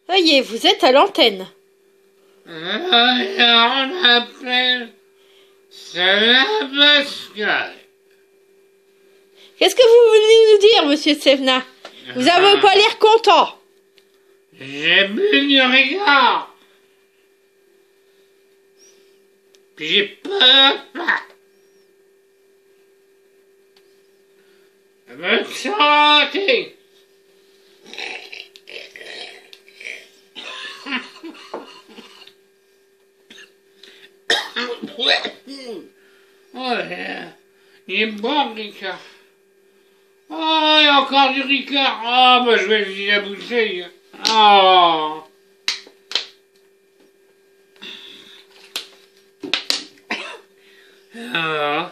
Voyez, vous êtes à l'antenne. On appelle ça la Pascal. Qu'est-ce que vous venez nous dire, monsieur Tsevna? Vous avez pas l'air content. J'ai bu du Ricard. Puis j'ai pas faim. Bonne santé. Oh, il est bon, Ricard. Oh, il y a encore du Ricard. Ah, bah, je vais vider la bouteille. Oh. Ah.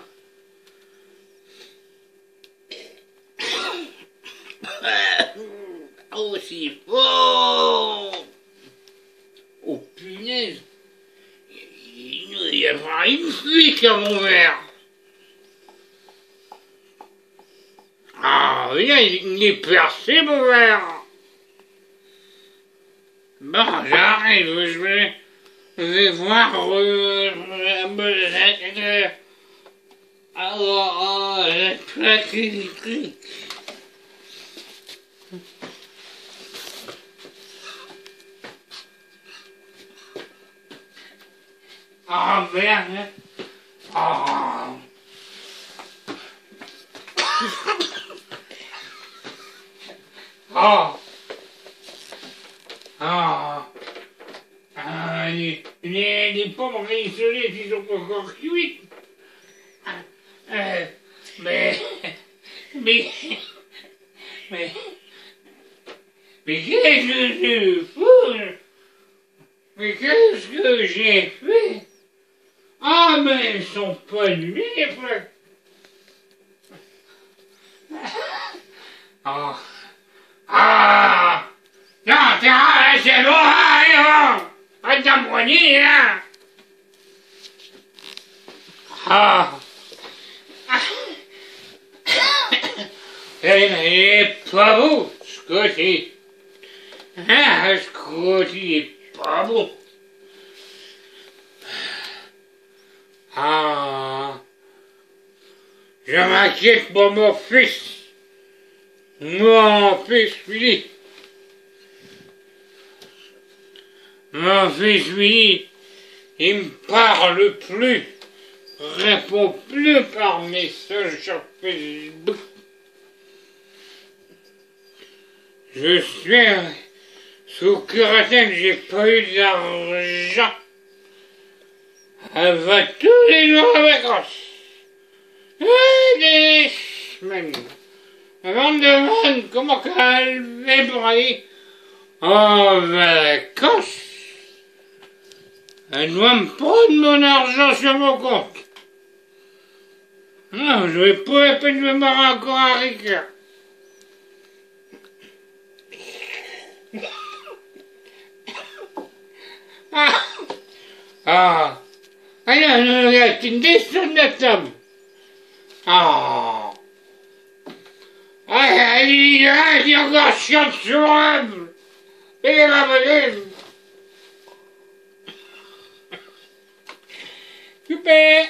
Oh, c'est fort. Oh, punaise. Il y a pas une fuite à mon verre. Ah, oui, il est percé, mon verre. Bon, j'arrive, je vais voir la plaque électrique. Ah, merde. Ah. Ah. Ah. Ah, les pommes rissolées, ils sont pas encore cuites. Mais, mais, mais, mais qu'est-ce que je fous? Mais qu'est-ce que j'ai fait? Ah, mais elles sont pas libres. Ah, ah, non, c'est bon, allez, bon, pas t'empoigner, hein. Ah, il est pas beau, Scotty. Ah, Scotty est pas beau. Ah, je m'inquiète pour mon fils. Mon fils Philippe. Mon fils Philippe, il me parle plus, répond plus par message sur Facebook. Je suis sous curatelle, j'ai pas eu d'argent. Elle va tous les jours en vacances. Des semaines. Avant de demander comment qu'elle est pour aller en vacances. Elle doit me prendre mon argent sur mon compte. Non, je vais pas la peine de me boire encore un Ricard. Ah! Ah! Alors, regarde, tu me descends de la table. Ah! Ah, il est encore chiant sur elle. Il est pas possible. Super!